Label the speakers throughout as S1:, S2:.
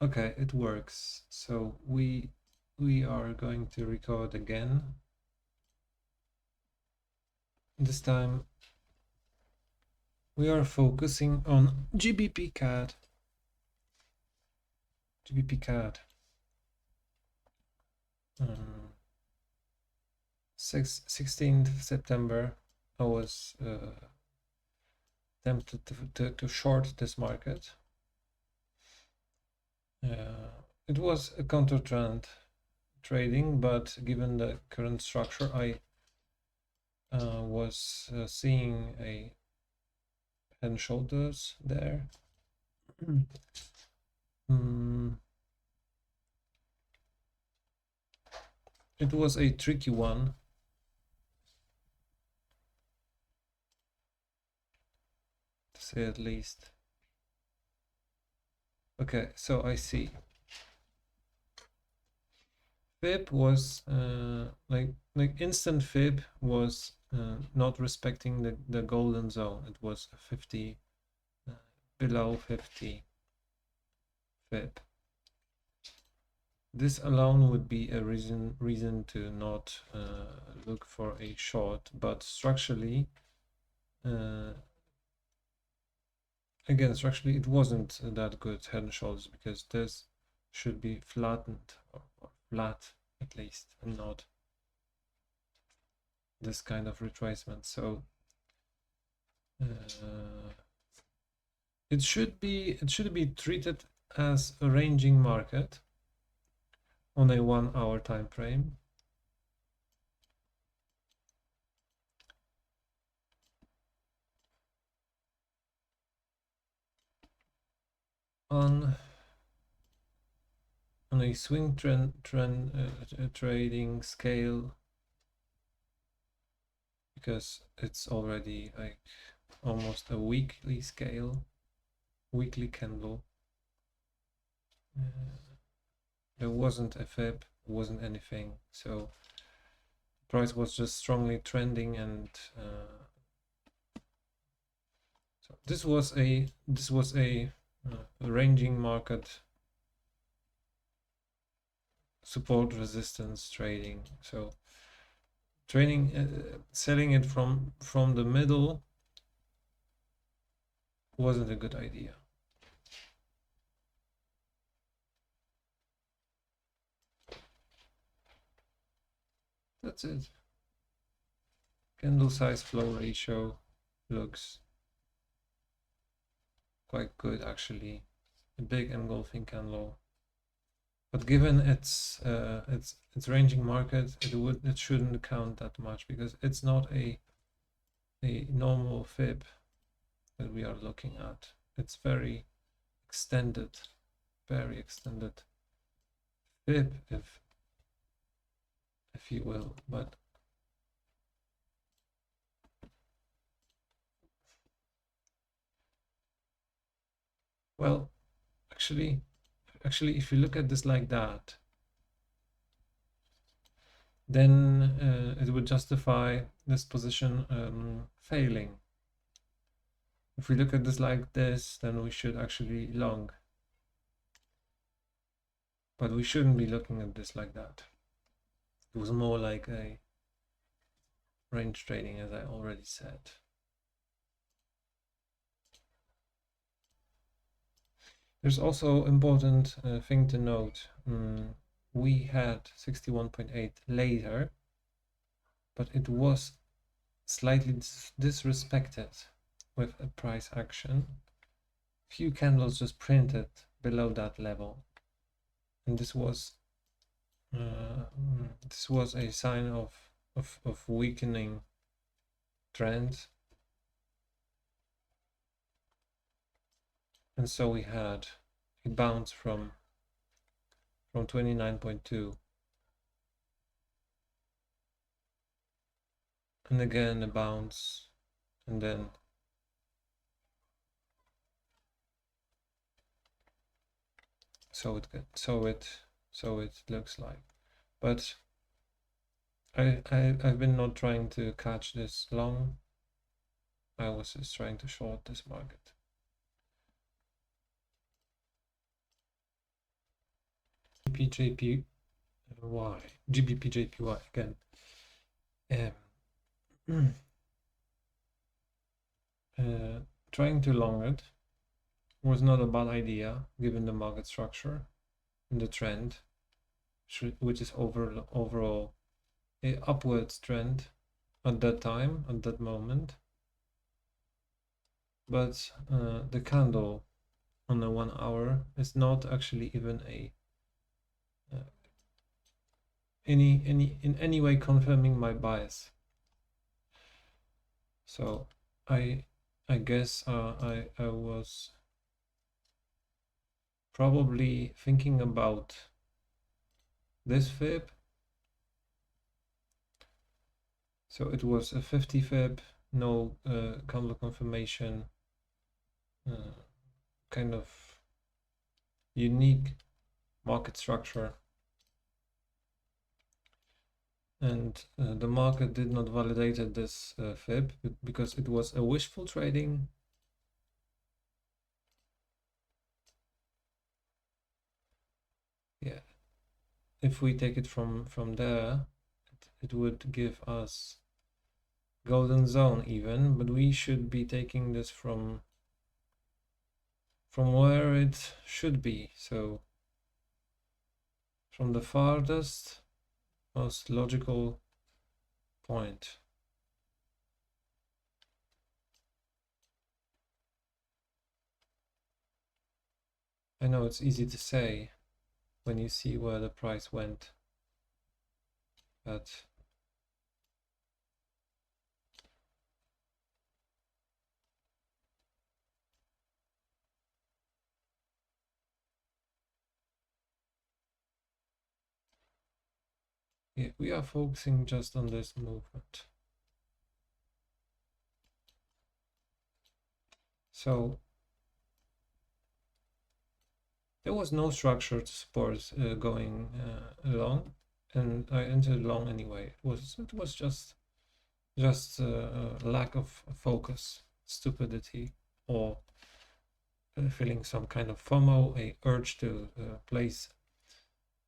S1: Okay, it works. So we are going to record again. This time we are focusing on GBPCAD. GBPCAD. 16th September, I was tempted to short this market. It was a counter trend trading, but given the current structure, I was seeing a head and shoulders there. It was a tricky one. To say at least. Okay, so I see. Fib was like instant fib was not respecting the golden zone. It was 50 below 50 fib. This alone would be a reason to not look for a short, but structurally, again, structurally it wasn't that good head and shoulders, because this should be flattened or flat at least, and not this kind of retracement. So it should be treated as a ranging market on a 1 hour time frame. On a swing trading scale, because it's already like almost a weekly scale, weekly candle. There wasn't a fib, wasn't anything, so price was just strongly trending, and so this was a ranging market, support resistance trading. So trading, selling it from the middle wasn't a good idea. That's it. Candle size flow ratio looks quite good, actually. A big engulfing candle, but given its ranging market, it shouldn't count that much, because it's not a normal fib that we are looking at. It's very extended fib, if you will. But well, actually if you look at this like that, then it would justify this position failing. If we look at this like this, then we should actually long, but we shouldn't be looking at this like that. It was more like a range trading, as I already said. There's also important thing to note. We had 61.8 later, but it was slightly disrespected with a price action. Few candles just printed below that level, and this was a sign of weakening trend. And so we had a bounce from 29.2, and again a bounce, and then so it looks like. But I've been not trying to catch this long. I was just trying to short this market. GBPJPY, GBPJPY again. Trying to long it was not a bad idea given the market structure and the trend, which is overall a upwards trend at that time, at that moment. But the candle on the 1 hour is not actually even a in any way confirming my bias. So I guess I was probably thinking about this fib. So it was a 50 fib, no candle confirmation, kind of unique market structure. And the market did not validate this fib because it was a wishful trading. Yeah, if we take it from there, it would give us golden zone even, but we should be taking this from where it should be. So from the farthest, most logical point. I know it's easy to say when you see where the price went, but yeah, we are focusing just on this movement. So there was no structure to support going long, and I entered long anyway. It was just lack of focus, stupidity, or feeling some kind of FOMO, a urge to place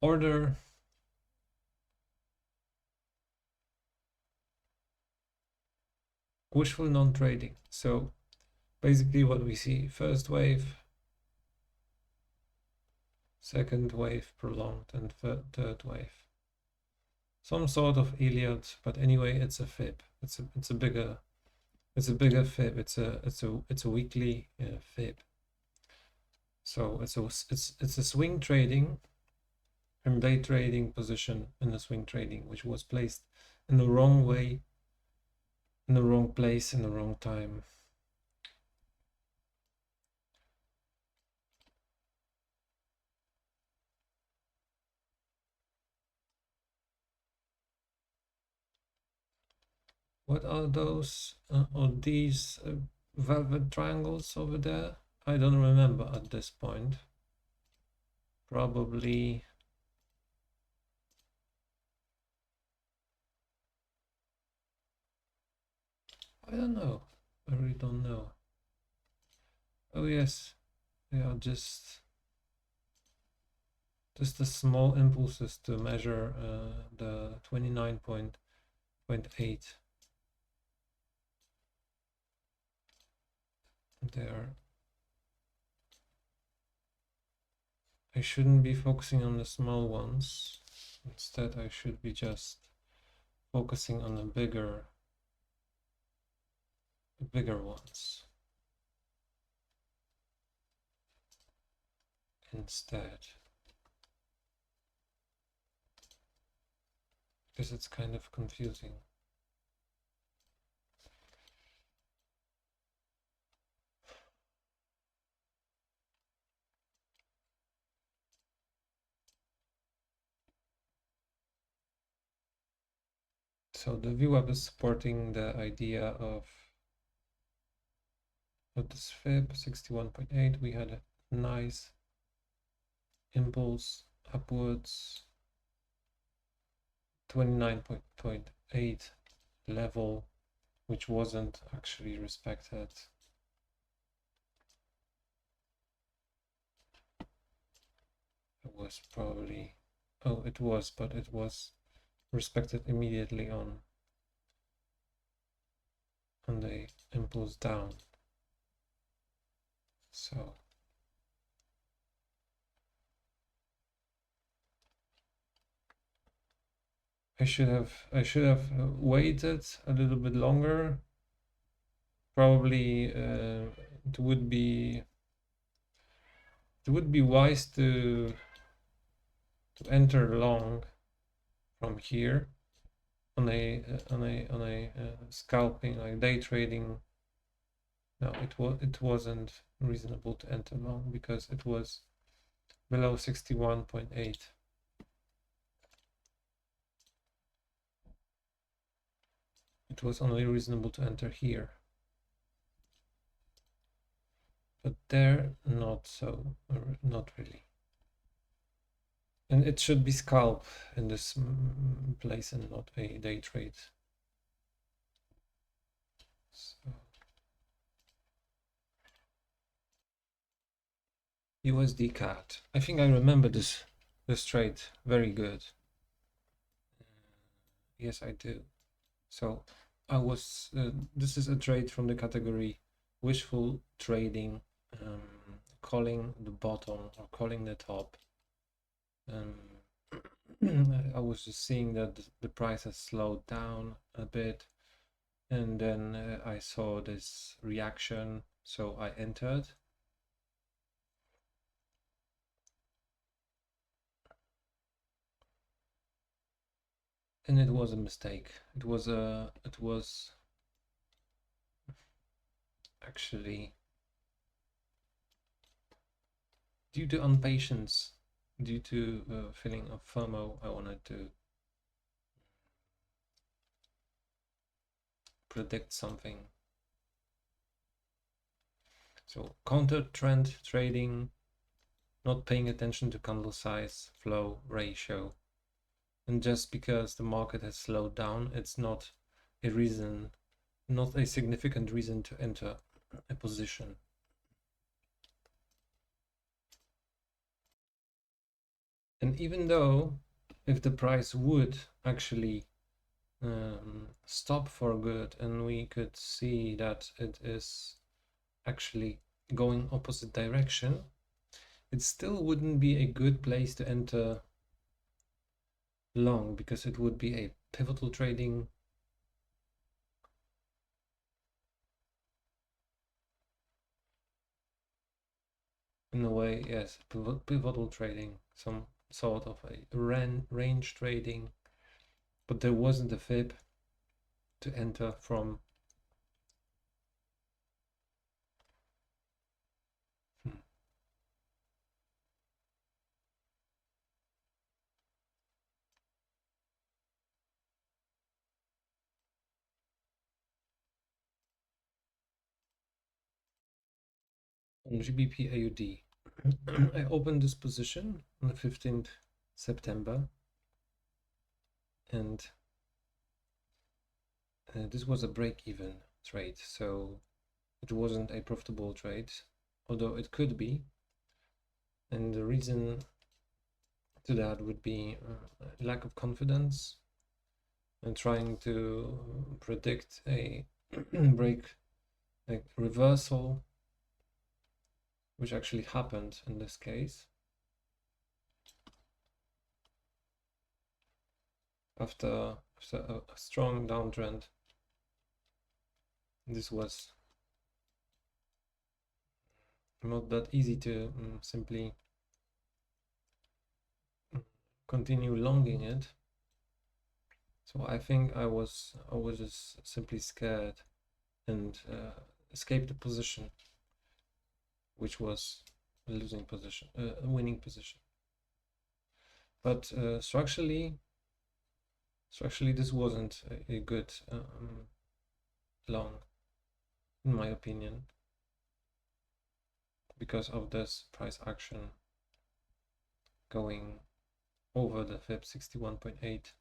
S1: order. Wishful non-trading. So basically what we see, first wave, second wave prolonged, and third wave. Some sort of Elliott, but anyway, it's a fib. It's a bigger fib. It's a weekly fib. So it's a swing trading and day trading position in the swing trading, which was placed in the wrong way, in the wrong place, in the wrong time. What are those or these velvet triangles over there? I don't remember at this point. Probably I don't know. I really don't know. Oh yes, they are just the small impulses to measure the 29.8. There. I shouldn't be focusing on the small ones. Instead, I should be just focusing on the bigger ones. Instead. Because it's kind of confusing. So the VWAP is supporting the idea of this fib 61.8. We had a nice impulse upwards, 29.8 level, which wasn't actually respected. It was probably Oh, it was, but it was respected immediately on the impulse down. So I should have waited a little bit longer. Probably it would be wise to enter long from here on a scalping, like day trading. No, it wasn't reasonable to enter long because it was below 61.8. It was only reasonable to enter here, but there not so, not really. And it should be scalp in this place and not a day trade. So USDCAD. I think I remember this trade very good. Yes, I do. So I was this is a trade from the category wishful trading, calling the bottom or calling the top. I was just seeing that the price has slowed down a bit, and then I saw this reaction, so I entered. And it was a mistake. It was actually due to impatience, due to feeling of FOMO. I wanted to predict something. So counter trend trading, not paying attention to candle size, flow, ratio. And just because the market has slowed down, it's not a reason, not a significant reason to enter a position. And even though if the price would actually stop for good and we could see that it is actually going opposite direction, it still wouldn't be a good place to enter long because it would be a pivotal trading. In a way, yes, pivotal trading, some sort of a range trading, but there wasn't a fib to enter from. On GBPAUD, I opened this position on the 15th September, and this was a break-even trade, so it wasn't a profitable trade, although it could be. And the reason to that would be lack of confidence and trying to predict a reversal, which actually happened in this case. After a strong downtrend, this was not that easy to simply continue longing it. So I think I was just simply scared and escaped the position, which was a losing position, a winning position. But structurally, this wasn't a good long, in my opinion, because of this price action going over the fib 61.8.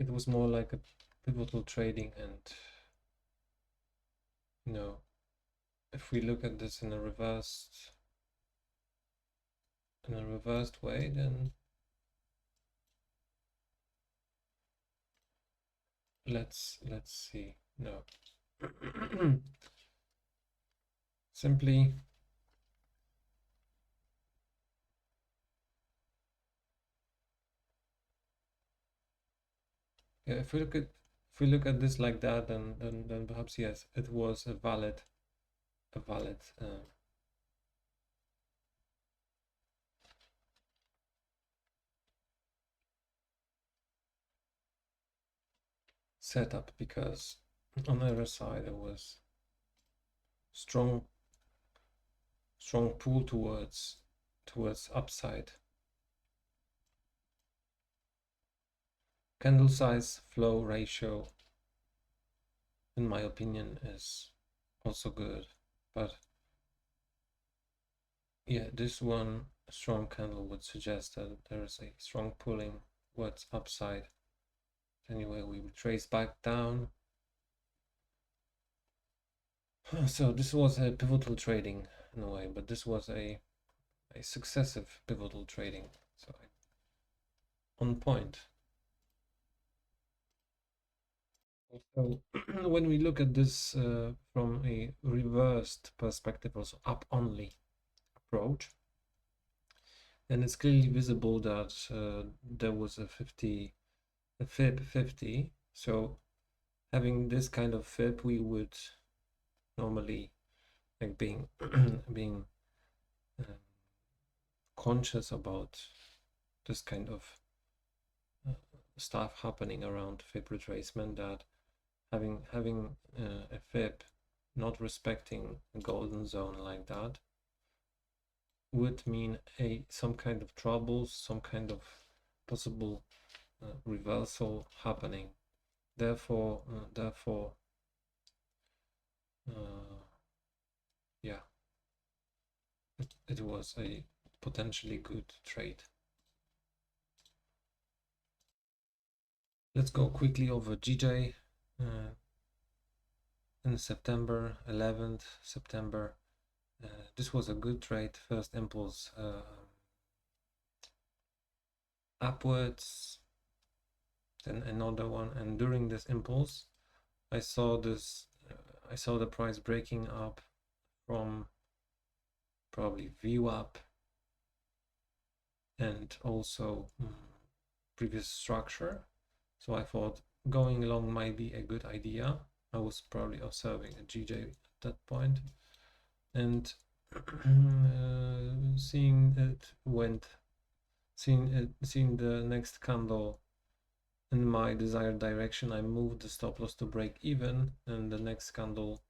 S1: it was more like a pivotal trading, and you know, if we look at this in a reversed way, then let's see. No. Simply yeah, if we look at this like that, then perhaps yes, it was a valid setup, because on the other side there was strong pull towards upside. Candle size flow ratio, in my opinion, is also good, but yeah, this one strong candle would suggest that there is a strong pulling towards upside. Anyway, we will trace back down. So this was a pivotal trading in a way, but this was a successive pivotal trading, so on point. So when we look at this from a reversed perspective, also up only approach, then it's clearly visible that there was a fib 50. So having this kind of fib, we would normally, like, being conscious about this kind of stuff happening around fib retracement, that having a fib not respecting a golden zone like that would mean some kind of troubles, some kind of possible reversal happening. Therefore, yeah, it was a potentially good trade. Let's go quickly over GJ. In September, 11th September, this was a good trade. First impulse upwards, then another one, and during this impulse I saw the price breaking up from probably VWAP and also previous structure. So I thought going long might be a good idea. I was probably observing a GJ at that point, and seeing the next candle in my desired direction, I moved the stop loss to break even, and the next candle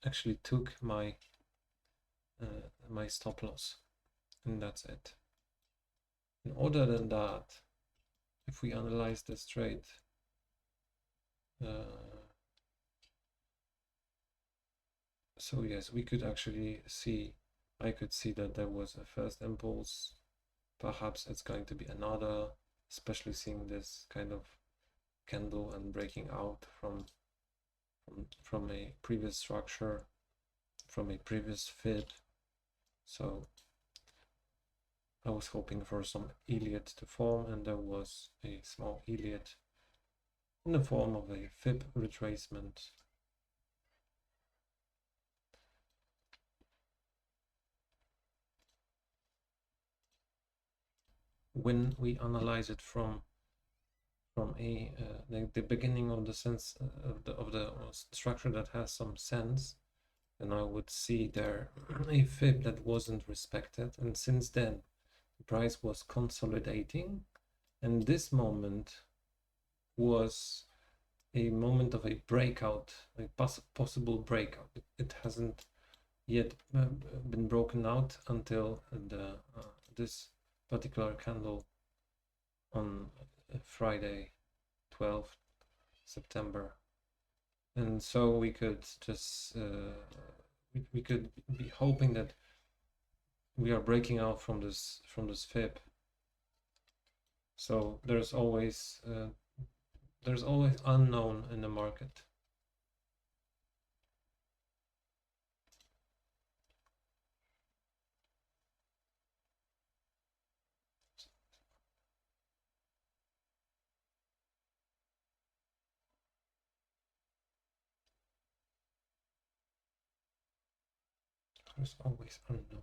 S1: actually took my my stop loss, and that's it. And other than that, if we analyze this trade, so yes, we could actually see, I could see that there was a first impulse. Perhaps it's going to be another, especially seeing this kind of candle and breaking out from a previous structure, from a previous fib. So I was hoping for some Elliott to form, and there was a small Elliott in the form of a fib retracement. When we analyze it from a the beginning of the sense of the structure that has some sense, then I would see there a fib that wasn't respected, and since then the price was consolidating, and this moment was a moment of a breakout, a possible breakout. It hasn't yet been broken out until the this particular candle on Friday, 12th September, and so we could just we could be hoping that we are breaking out from this fib. So there's always unknown in the market. There's always unknown.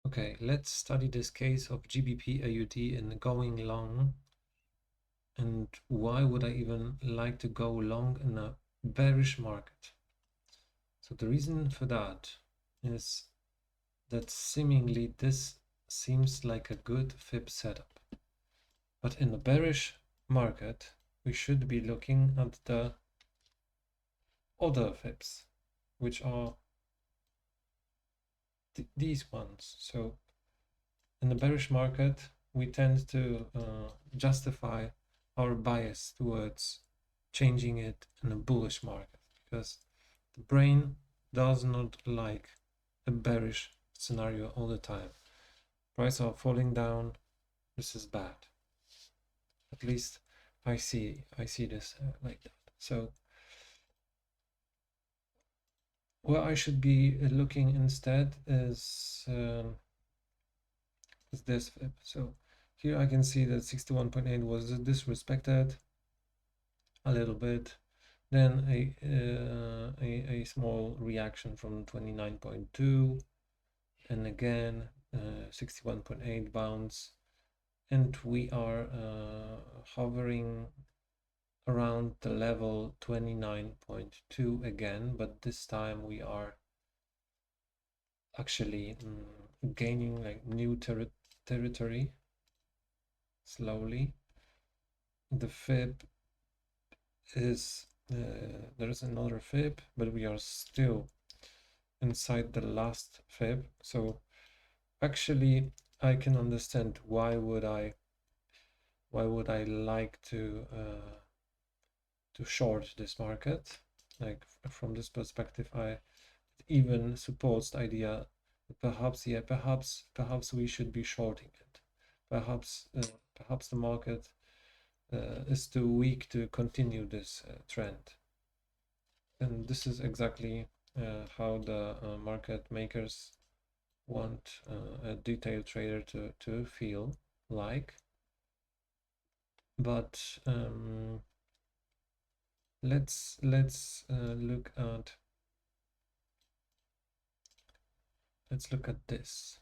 S1: Okay, let's study this case of GBPAUD and going long. And why would I even like to go long in a bearish market? So the reason for that is that seemingly this seems like a good fib setup. But in a bearish market, we should be looking at the other fibs, which are these ones. So in the bearish market, we tend to justify our bias towards changing it in a bullish market, because the brain does not like a bearish scenario all the time. Prices are falling down. This is bad. At least I see this like that. So what I should be looking instead is this fib. So here I can see that 61.8 was disrespected a little bit. Then a small reaction from 29.2, and again 61.8 bounce, and we are hovering around the level 29.2 again, but this time we are actually gaining like new territory slowly. The fib is there is another fib, but we are still inside the last fib. So actually I can understand why would I like to short this market. Like from this perspective, I even supports the idea that perhaps, yeah, perhaps we should be shorting it. Perhaps the market is too weak to continue this trend. And this is exactly how the market makers want a detail trader to feel like. But let's look at this.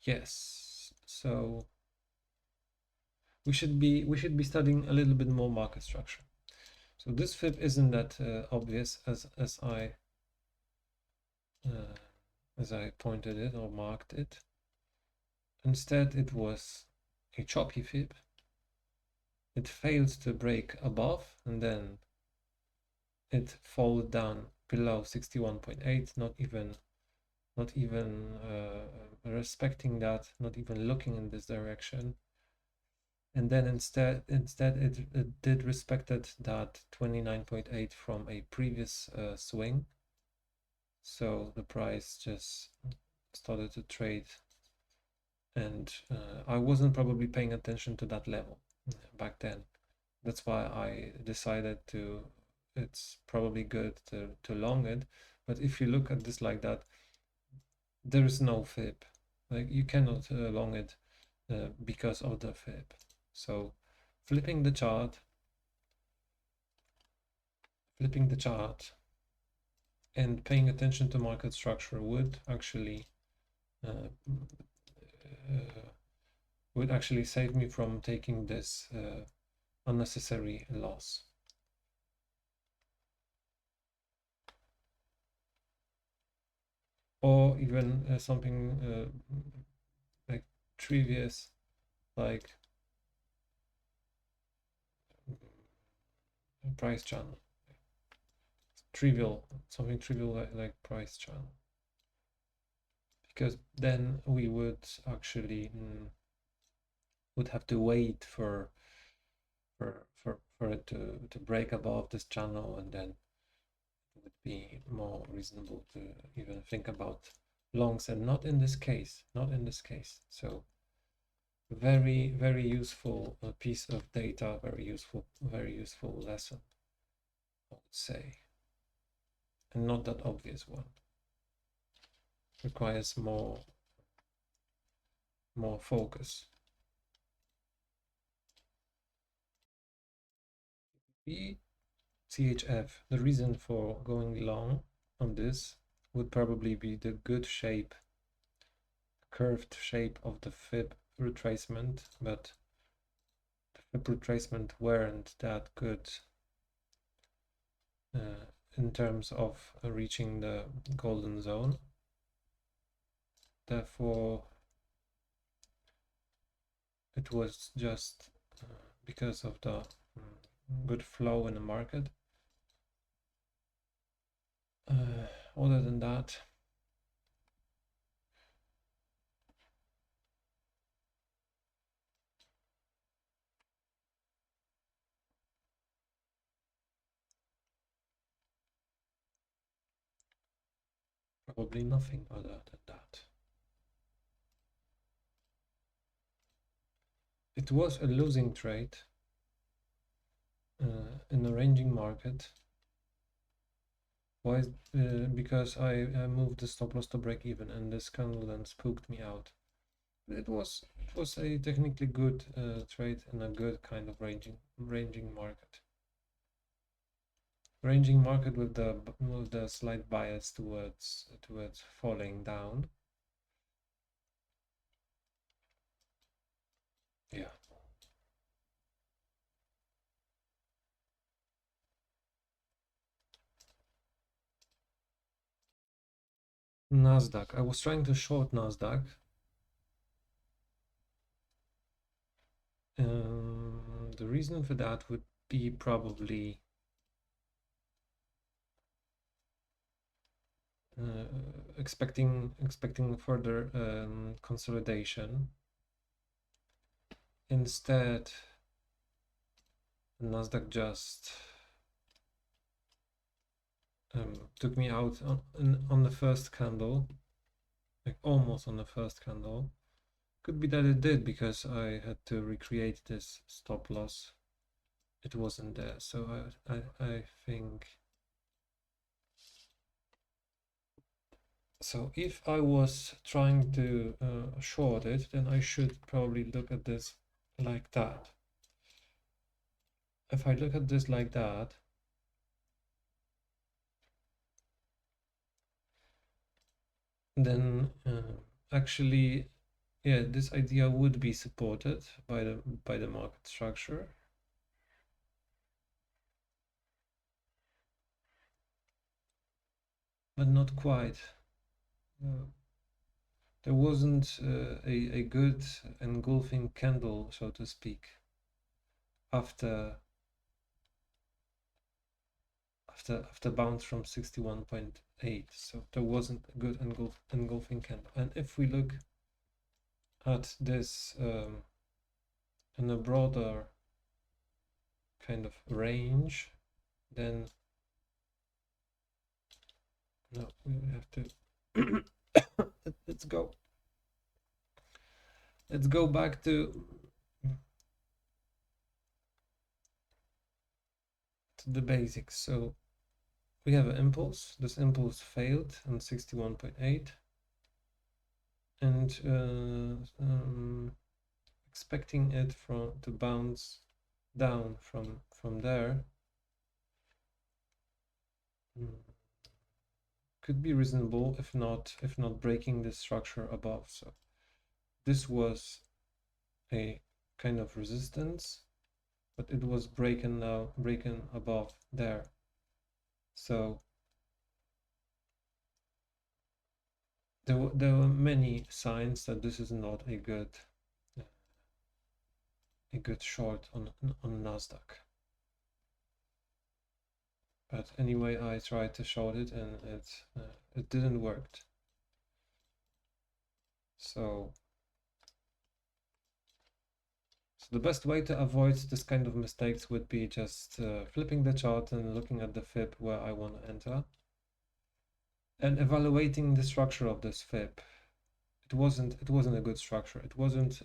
S1: Yes, so we should be studying a little bit more market structure. So this fib isn't that obvious as I pointed it or marked it. Instead, it was a choppy fib. It failed to break above, and then it followed down below 61.8, not even respecting that, not even looking in this direction. And then instead it did respected that 29.8 from a previous swing. So the price just started to trade, and I wasn't probably paying attention to that level back then. That's why I decided it's probably good to long it. But if you look at this like that, there is no fib. Like you cannot long it because of the fib. So flipping the chart and paying attention to market structure would actually save me from taking this unnecessary loss. Or even something like trivial, like price channel. Trivial something trivial like price channel, because then we would actually would have to wait for it to break above this channel, and then it would be more reasonable to even think about longs, and not in this case, not in this case. So very useful piece of data, very useful lesson, I would say, and not that obvious one. Requires more focus. CHF, the reason for going long on this would probably be the good shape, curved shape of the fib retracement, but the fib retracement weren't that good in terms of reaching the golden zone. Therefore, it was just because of the good flow in the market. Other than that, probably nothing other than that. It was a losing trade in a ranging market. Why? Because I moved the stop loss to break even, and this candle then spooked me out. It was a technically good trade in a good kind of ranging market. Ranging market with the slight bias towards falling down. Yeah. Nasdaq. I was trying to short Nasdaq. The reason for that would be probably expecting further consolidation. Instead, Nasdaq just took me out on the first candle, like almost on the first candle. Could be that it did, because I had to recreate this stop loss. It wasn't there, so I think. So if I was trying to short it, then I should probably look at this like that. If I look at this like that, then actually, yeah, this idea would be supported by the market structure. But not quite. There wasn't a good engulfing candle, so to speak, after bounce from 61.8. So there wasn't a good engulfing candle. And if we look at this in a broader kind of range, then no, we have to let's go back to the basics. So we have an impulse. This impulse failed on 61.8, and expecting it to bounce down from there could be reasonable, if not breaking the structure above. So this was a kind of resistance, but it was breaking above there. So there were many signs that this is not a good short on Nasdaq. But anyway, I tried to short it and it didn't work. So the best way to avoid this kind of mistakes would be just flipping the chart and looking at the fib where I want to enter and evaluating the structure of this fib. It wasn't a good structure. It wasn't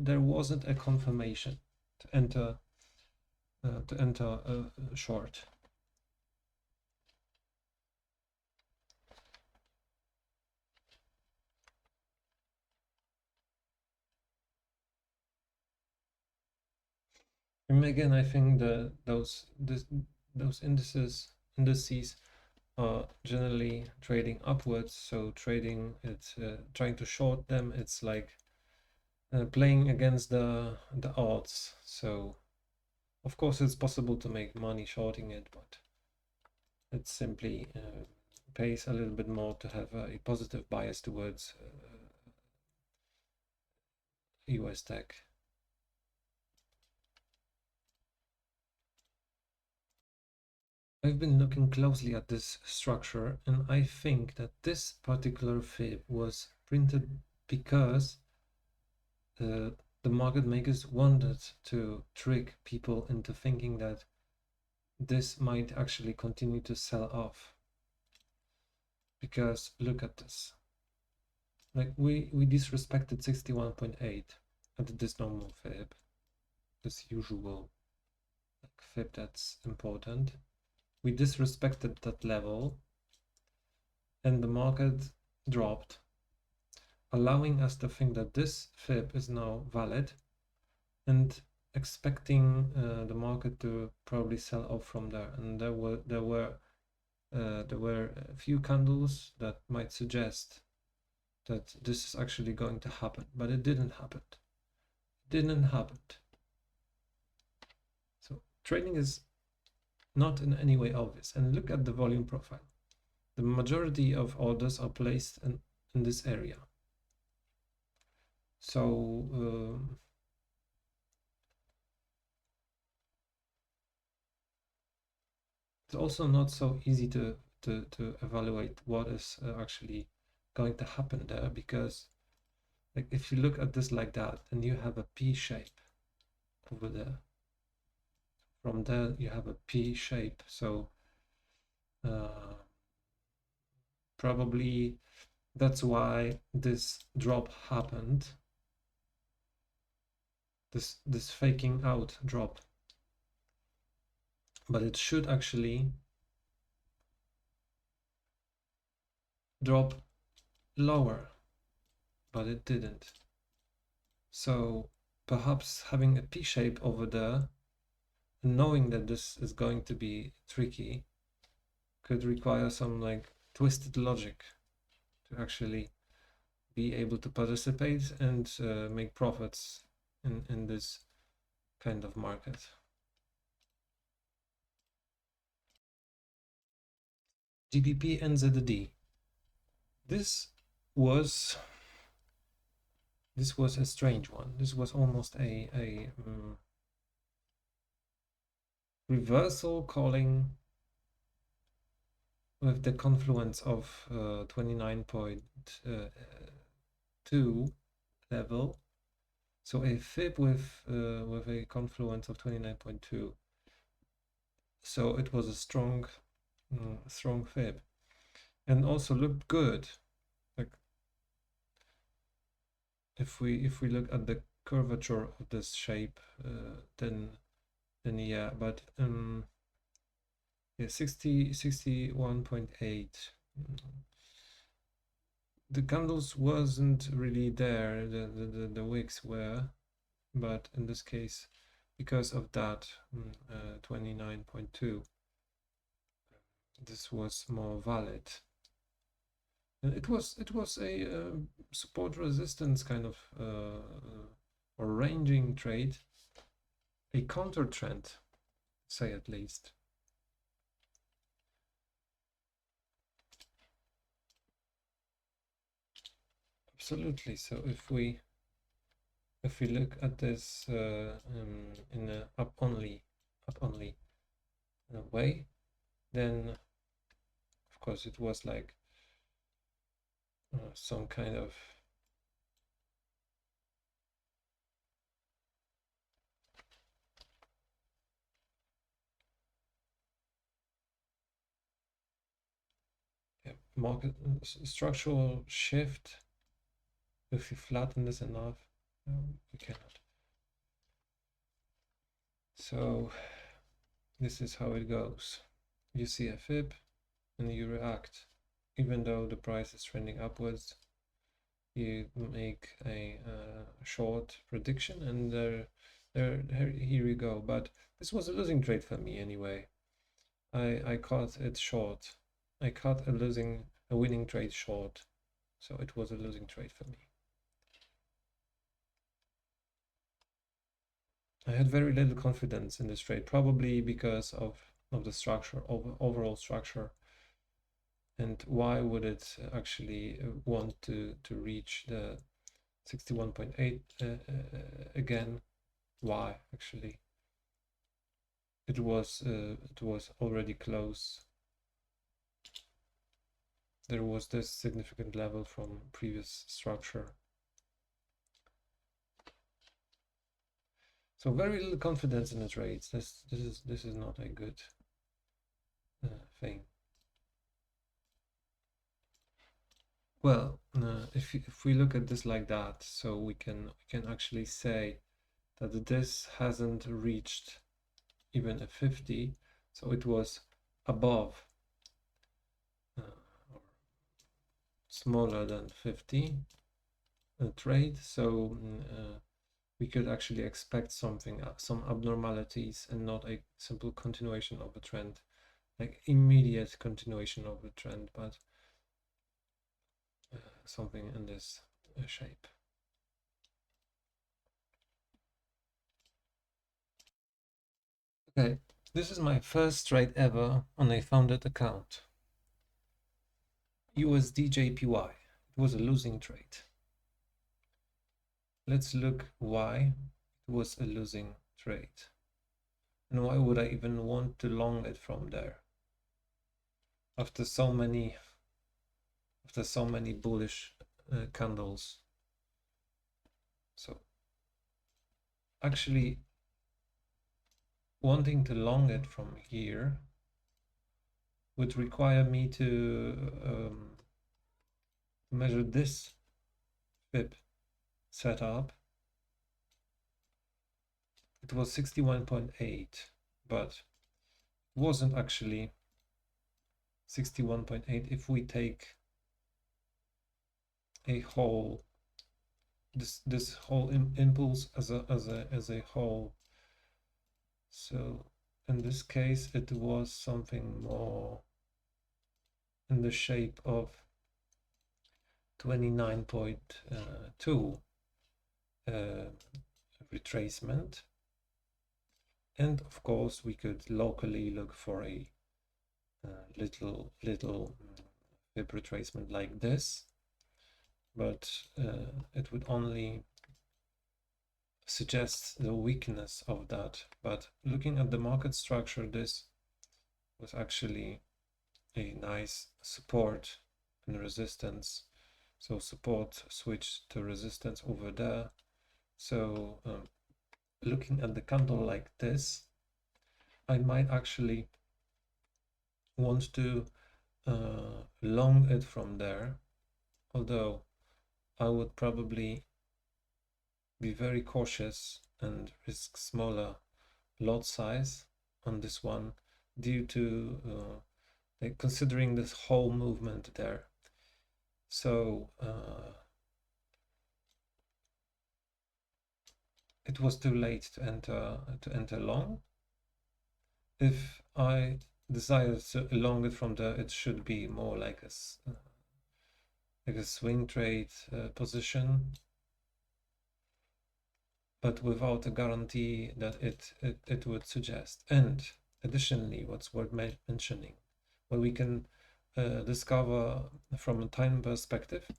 S1: there wasn't a confirmation to enter short. And again, I think those indices are generally trading upwards. So trading it, trying to short them, it's like playing against the odds. So of course it's possible to make money shorting it, but it simply pays a little bit more to have a positive bias towards USTEC. I've been looking closely at this structure, and I think that this particular fib was printed because the market makers wanted to trick people into thinking that this might actually continue to sell off. Because look at this. Like we disrespected 61.8 at this normal fib, this usual like fib that's important. We disrespected that level and the market dropped, allowing us to think that this fib is now valid and expecting the market to probably sell off from there. And there were a few candles that might suggest that this is actually going to happen, but it didn't happen. It didn't happen. So trading is not in any way obvious. And look at the volume profile. The majority of orders are placed in this area. So it's also not so easy to evaluate what is actually going to happen there, because like if you look at this like that and you have a P shape over there, from there you have a P shape, so probably that's why this drop happened, this faking out drop, but it should actually drop lower, but it didn't. So perhaps having a P shape over there, knowing that this is going to be tricky, could require some like twisted logic to actually be able to participate and make profits in this kind of market. GBPNZD. This was a strange one. This was almost a reversal calling with the confluence of 29.2 level. So a fib with a confluence of 29.2. So it was a strong fib, and also looked good. Like if we look at the curvature of this shape, then yeah, but yeah, 61.8. The candles wasn't really there, the wicks were, but in this case, because of that 29.2, this was more valid. And it was a support resistance kind of or ranging trade, a counter trend, say at least. Absolutely. So if we look at this in a up only way, then of course it was like some kind of market structural shift. If you flatten this enough, you cannot. So this is how it goes. You see a fib and you react. Even though the price is trending upwards, you make a short prediction, and here you go. But this was a losing trade for me anyway. I caught it short. I caught a winning trade short, so it was a losing trade for me. I had very little confidence in this trade, probably because of the structure, overall structure. And why would it actually want to reach the 61.8 again? Why actually? It was already close. There was this significant level from previous structure. So very little confidence in the trades. This is not a good thing. Well, if we look at this like that, so we can actually say that this hasn't reached even a 50, so it was above or smaller than 50 trade. So we could actually expect something, some abnormalities, and not a simple continuation of a trend, like immediate continuation of a trend, but something in this shape. Okay, this is my first trade ever on a founded account. USDJPY. It was a losing trade. Let's look why it was a losing trade. And why would I even want to long it from there? After so many bullish candles. So actually wanting to long it from here would require me to measure this fib setup. It was 61.8, but it wasn't actually 61.8 if we take a whole, this whole impulse as a whole. So in this case it was something more in the shape of 29.2 retracement. And of course we could locally look for a little fib retracement like this, but it would only suggest the weakness of that. But looking at the market structure, this was actually a nice support and resistance. So support switched to resistance over there. So looking at the candle like this, I might actually want to long it from there, although I would probably be very cautious and risk smaller lot size on this one due to like considering this whole movement there. So it was too late to enter long. If I desire to long it from there, it should be more like a swing trade position, but without a guarantee that it would suggest. And additionally, what's worth mentioning, what we can discover from a time perspective,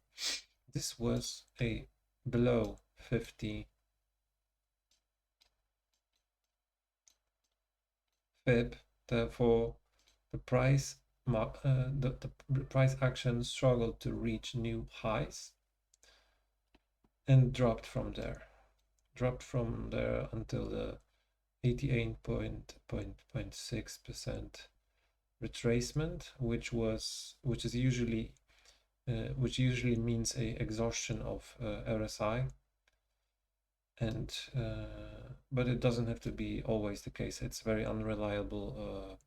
S1: this was a below 50 fib therefore the price price action struggled to reach new highs and dropped from there until the 88.6% retracement, which usually means a exhaustion of RSI, and but it doesn't have to be always the case. It's very unreliable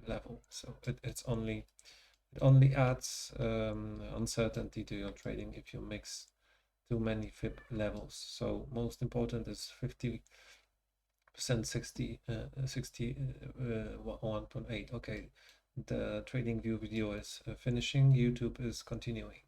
S1: level, so it only adds uncertainty to your trading if you mix too many fib levels. So most important is 50%, 61.8. Okay, the TradingView video is finishing. YouTube is continuing.